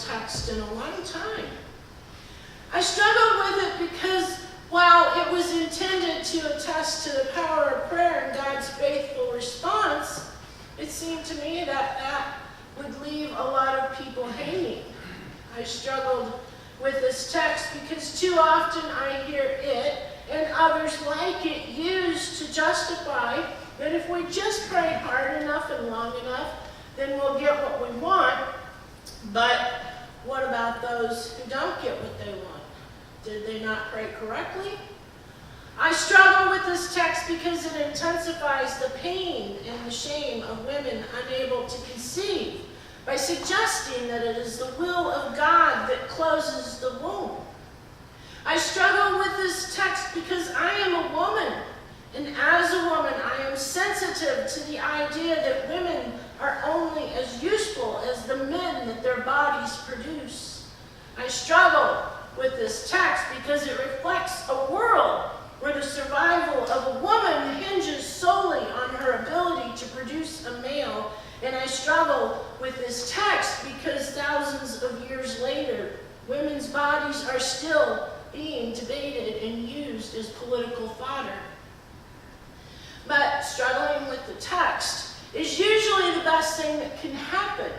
text in a long time. I struggled with it because while it was intended to attest to the power of prayer and God's faithful response, it seemed to me that that would leave a lot of people hanging. I struggled with this text because too often I hear it and others like it used to justify that if we just pray hard enough and long enough, then we'll get what we want. But what about those who don't get what they want? Did they not pray correctly? I struggle with this text because it intensifies the pain and the shame of women unable to conceive by suggesting that it is the will of God that closes the womb. I struggle with this text because I am a woman, and as a woman I am sensitive to the idea that women are only as useful as the men that their bodies produce. I struggle with this text because it reflects a world where the survival of a woman hinges solely on her ability to produce a male. And I struggle with this text because thousands of years later, women's bodies are still being debated and used as political fodder. But struggling with the text is usually the best thing that can happen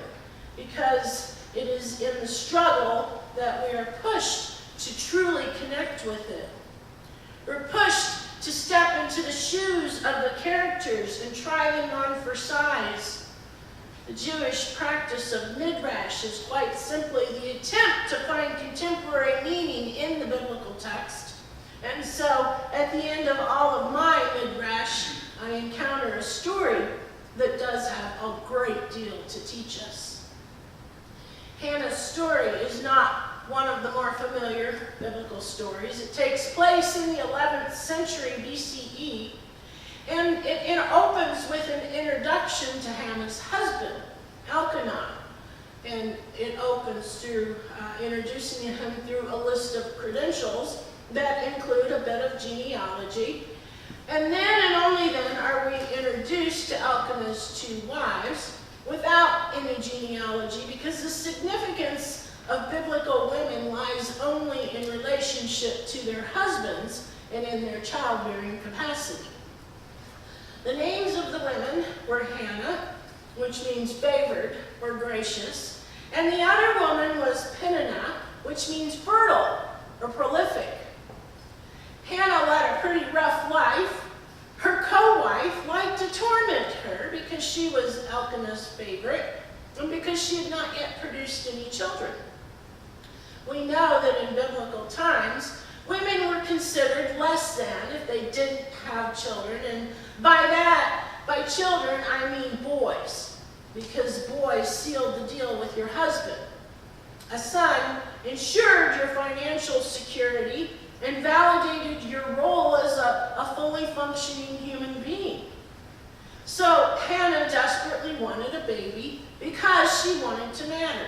because it is in the struggle that we are pushed to truly connect with it. We're pushed to step into the shoes of the characters and try them on for size. The Jewish practice of midrash is quite simply the attempt to find contemporary meaning in the biblical text. And so, at the end of all of my midrash, I encounter a story that does have a great deal to teach us. Hannah's story is not one of the more familiar biblical stories. It takes place in the 11th century BCE, and it opens with an introduction to Hannah's husband, Elkanah. And it opens through introducing him through a list of credentials that include a bit of genealogy. And then and only then are we introduced to Elkanah's two wives without any genealogy, because the significance of biblical women lies only in relationship to their husbands and in their childbearing capacity. The names of the women were Hannah, which means favored or gracious, and the other woman was Peninnah, which means fertile or prolific. Hannah led a pretty rough life. Her co-wife liked to torment her because she was Elkanah's favorite and because she had not yet produced any children. We know that in biblical times, women were considered less than if they didn't have children, and by children, I mean boys, because boys sealed the deal with your husband. A son ensured your financial security and validated your role as a fully functioning human being. So Hannah desperately wanted a baby because she wanted to matter,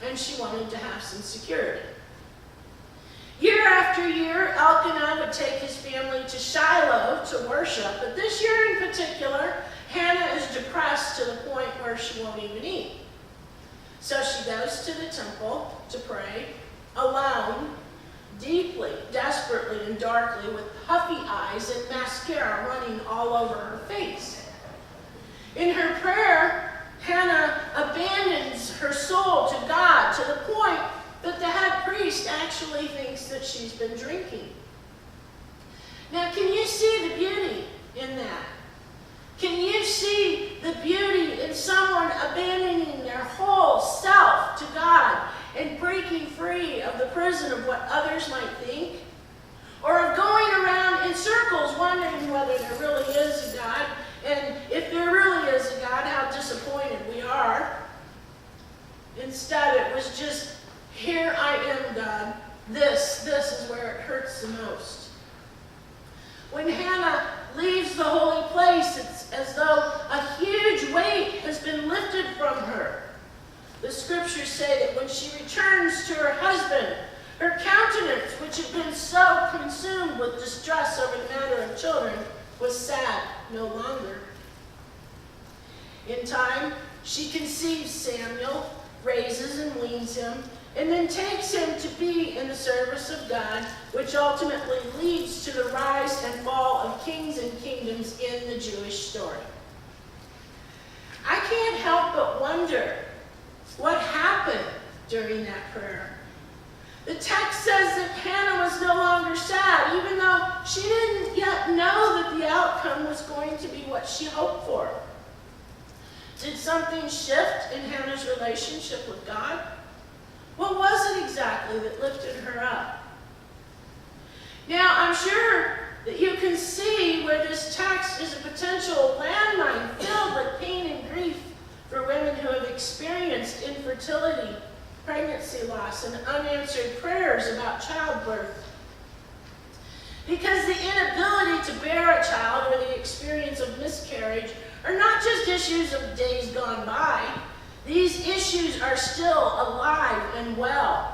and she wanted to have some security. Year after year, Elkanah would take his family to Shiloh to worship, but this year in particular, Hannah is depressed to the point where she won't even eat. So she goes to the temple to pray, alone, deeply, desperately, and darkly, with puffy eyes and mascara running all over her face. In her prayer, Hannah abandons her soul to God to the point that the head priest actually thinks that she's been drinking. Now, can you see the beauty in that? Can you see the beauty in someone abandoning their whole self to God and breaking free of the prison of what others might think? Or of going around in circles wondering whether there really is a God, and if there really is a God, how disappointed we are. Instead, it was just, here I am, God. This is where it hurts the most. When Hannah leaves the holy place, it's as though a huge weight has been lifted from her. The scriptures say that when she returns to her husband, her countenance, which had been so consumed with distress over the matter of children, was sad no longer. In time, she conceives Samuel, raises and weans him, and then takes him to be in the service of God, which ultimately leads to the rise and fall of kings and kingdoms in the Jewish story. I can't help but wonder what happened during that prayer. The text says that Hannah was no longer sad, even though she didn't yet know that the outcome was going to be what she hoped for. Did something shift in Hannah's relationship with God? What was it exactly that lifted her up? Now, I'm sure that you can see where this text is a potential landmine filled with pain and grief for women who have experienced infertility, pregnancy loss, and unanswered prayers about childbirth. Because the inability to bear a child or the experience of miscarriage are not just issues of days gone by. These issues are still alive and well.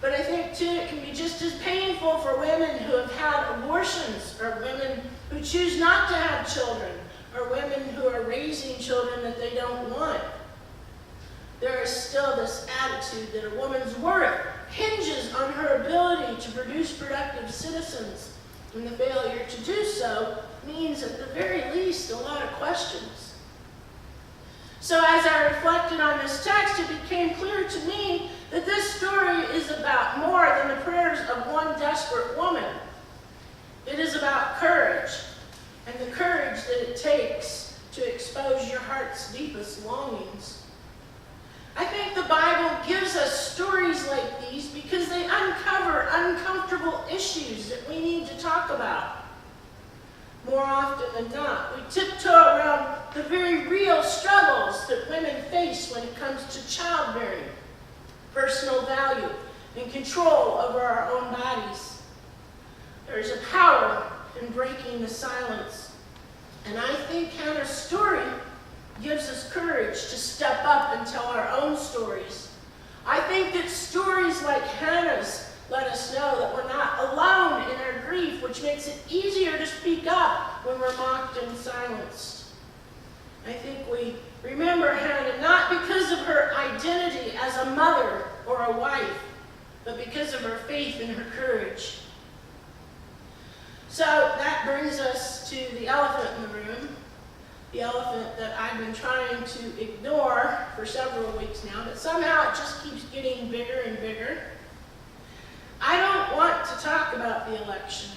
But I think, too, it can be just as painful for women who have had abortions, or women who choose not to have children, or women who are raising children that they don't want. There is still this attitude that a woman's worth hinges on her ability to produce productive citizens, and the failure to do so means, at the very least, a lot of questions. So as I reflected on this text, it became clear to me that this story is about more than the prayers of one desperate woman. It is about courage, and the courage that it takes to expose your heart's deepest longings. I think the Bible gives us stories like these because they uncover uncomfortable issues that we need to talk about. More often than not, we tiptoe around the very real struggles that women face when it comes to childbearing, personal value, and control over our own bodies. There is a power in breaking the silence, and I think Hannah's story gives us courage to step up and tell our own stories. I think that stories like Hannah's let us know that we're not alone in our grief, which makes it easier to speak up when we're mocked and silenced. I think we remember Hannah not because of her identity as a mother or a wife, but because of her faith and her courage. So that brings us to the elephant in the room, the elephant that I've been trying to ignore for several weeks now, but somehow it just keeps getting bigger and bigger. I don't want to talk about the election,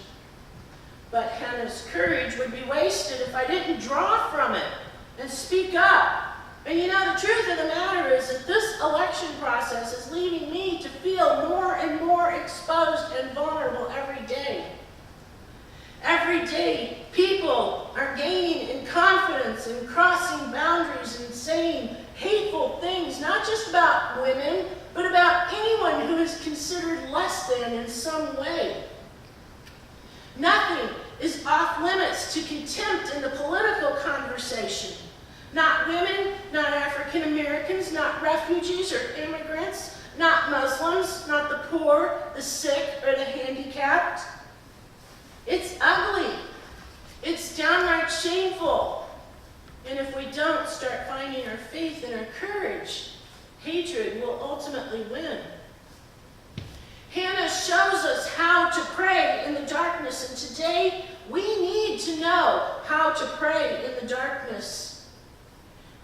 but Hannah's courage would be wasted if I didn't draw from it and speak up. And you know, the truth of the matter is that this election process is leaving me to feel more and more exposed and vulnerable every day. Every day, people are gaining in confidence and crossing boundaries and saying hateful things, not just about women, but about anyone who is considered less than in some way. Nothing is off limits to contempt in the political conversation. Not women, not African Americans, not refugees or immigrants, not Muslims, not the poor, the sick, or the handicapped. It's ugly. It's downright shameful. And if we don't start finding our faith and our courage, hatred will ultimately win. Hannah shows us how to pray in the darkness, and today we need to know how to pray in the darkness.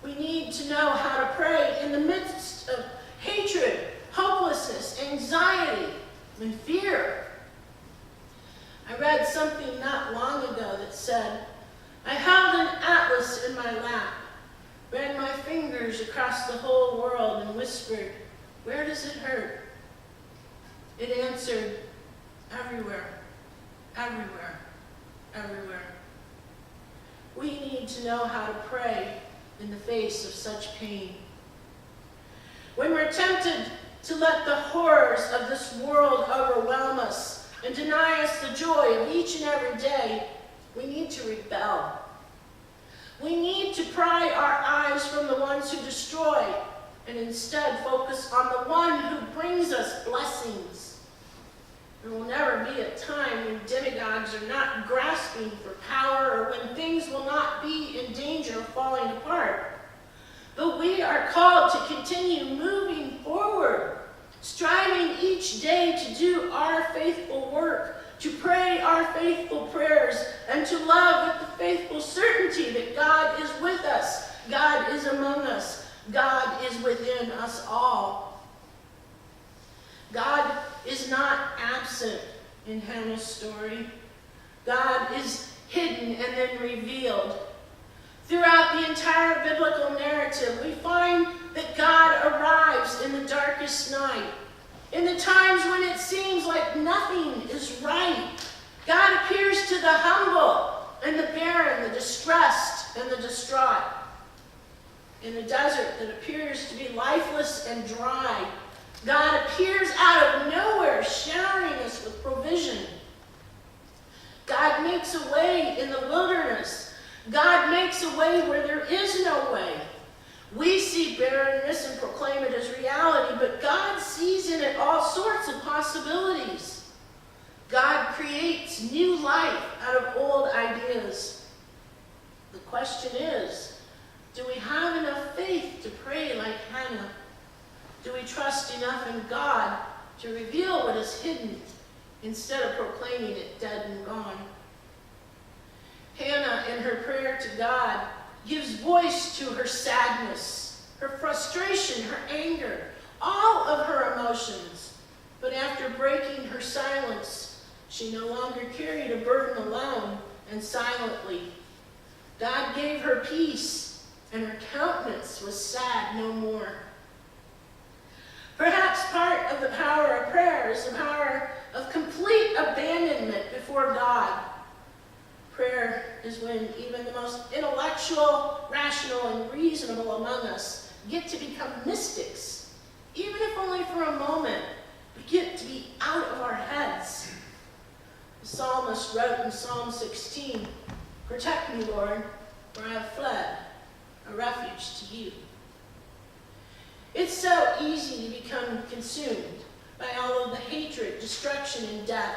We need to know how to pray in the midst of hatred, hopelessness, anxiety, and fear. I read something not long ago that said, I held an atlas in my lap, ran my fingers across the whole world and whispered, where does it hurt? It answered, everywhere, everywhere, everywhere. We need to know how to pray in the face of such pain. When we're tempted to let the horrors of this world overwhelm us and deny us the joy of each and every day, we need to rebel. We need to pry our eyes from the ones who destroy and instead focus on the one who brings us blessings. There will never be a time when demagogues are not grasping for power or when things will not be in danger of falling apart. But we are called to continue continue moving forward, striving each day to do our faithful work, to pray our faithful prayers, and to love with the faithful certainty that God is with us, God is among us, God is within us all. God is not absent in Hannah's story. God is hidden and then revealed. Throughout the entire biblical narrative, we find that God arrives in the darkest night. In the times when it seems like nothing is right, God appears to the humble and the barren, the distressed and the distraught. In a desert that appears to be lifeless and dry, God appears out of nowhere, showering us with provision. God makes a way in the wilderness. God makes a way where there is no way. We see barrenness and proclaim it as reality, but God sees in it all sorts of possibilities. God creates new life out of old ideas. The question is, do we have enough faith to pray like Hannah? Do we trust enough in God to reveal what is hidden instead of proclaiming it dead and gone? Hannah, in her prayer to God, gives voice to her sadness, her frustration, her anger, all of her emotions. But after breaking her silence, she no longer carried a burden alone and silently. God gave her peace, and her countenance was sad no more. Perhaps part of the power of prayer is the power of complete abandonment before God. Prayer is when even the most intellectual, rational, and reasonable among us get to become mystics. Even if only for a moment, we get to be out of our heads. The psalmist wrote in Psalm 16, "Protect me, Lord, for I have fled, a refuge to you." It's so easy to become consumed by all of the hatred, destruction, and death,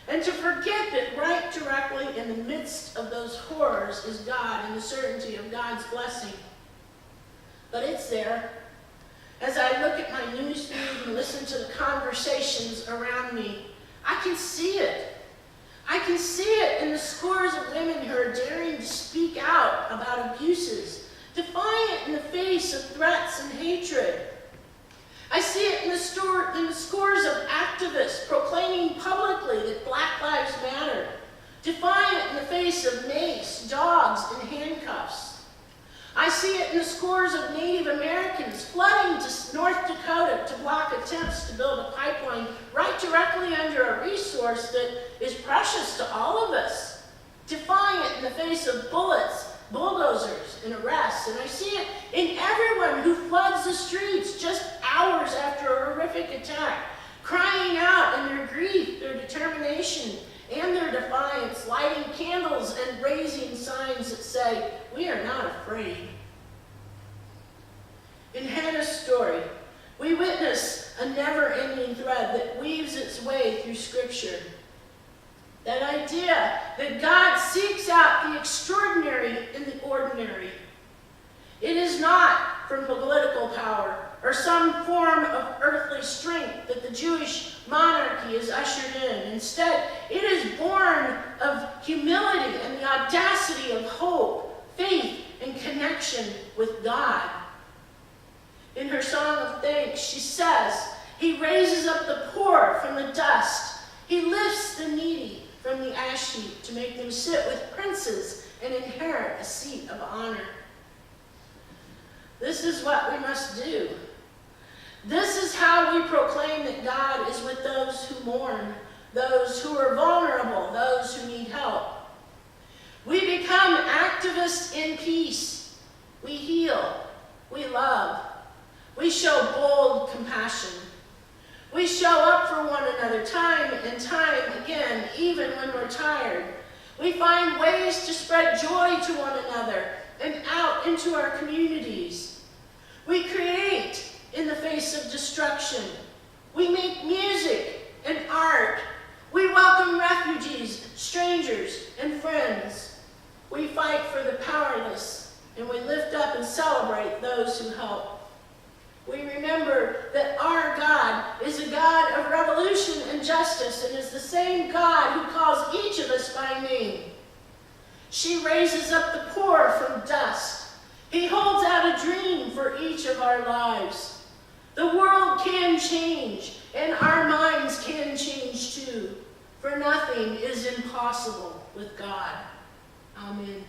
and to forget that right directly in the midst of those horrors is God and the certainty of God's blessing. But it's there. As I look at my newsfeed and listen to the conversations around me, I can see it. I can see it in the scores of women who are daring to speak out about abuses, defiant in the face of threats and hatred. I see it in the scores of activists proclaiming publicly that Black Lives Matter, defiant in the face of mace, dogs, and handcuffs. I see it in the scores of Native Americans flooding to North Dakota to block attempts to build a pipeline right directly under a resource that is precious to all of us, defiant in the face of bullets, bulldozers, and arrests. And I see it in everyone who floods the streets just hours after a horrific attack, crying out in their grief, their determination, and their defiance, lighting candles and raising signs that say, "We are not afraid." In Hannah's story, we witness a never-ending thread that weaves its way through Scripture. That idea that God seeks out the extraordinary in the ordinary. It is not from political power or some form of earthly strength that the Jewish monarchy is ushered in. Instead, it is born of humility and the audacity of hope, faith, and connection with God. In her song of thanks, she says, "He raises up the poor from the dust. He lifts the needy from the ash heap to make them sit with princes and inherit a seat of honor." This is what we must do. This is how we proclaim that God is with those who mourn, those who are vulnerable, those who need help. We become activists in peace. We heal. We love. We show bold compassion. We show up for one another time and time again, even when we're tired. We find ways to spread joy to one another and out into our communities. We create in the face of destruction. We make music and art. We welcome refugees, strangers, and friends. We fight for the powerless, and we lift up and celebrate those who help. We remember that our God is a God of revolution and justice and is the same God who calls each of us by name. She raises up the poor from dust. He holds out a dream for each of our lives. The world can change, and our minds can change too, for nothing is impossible with God. Amen.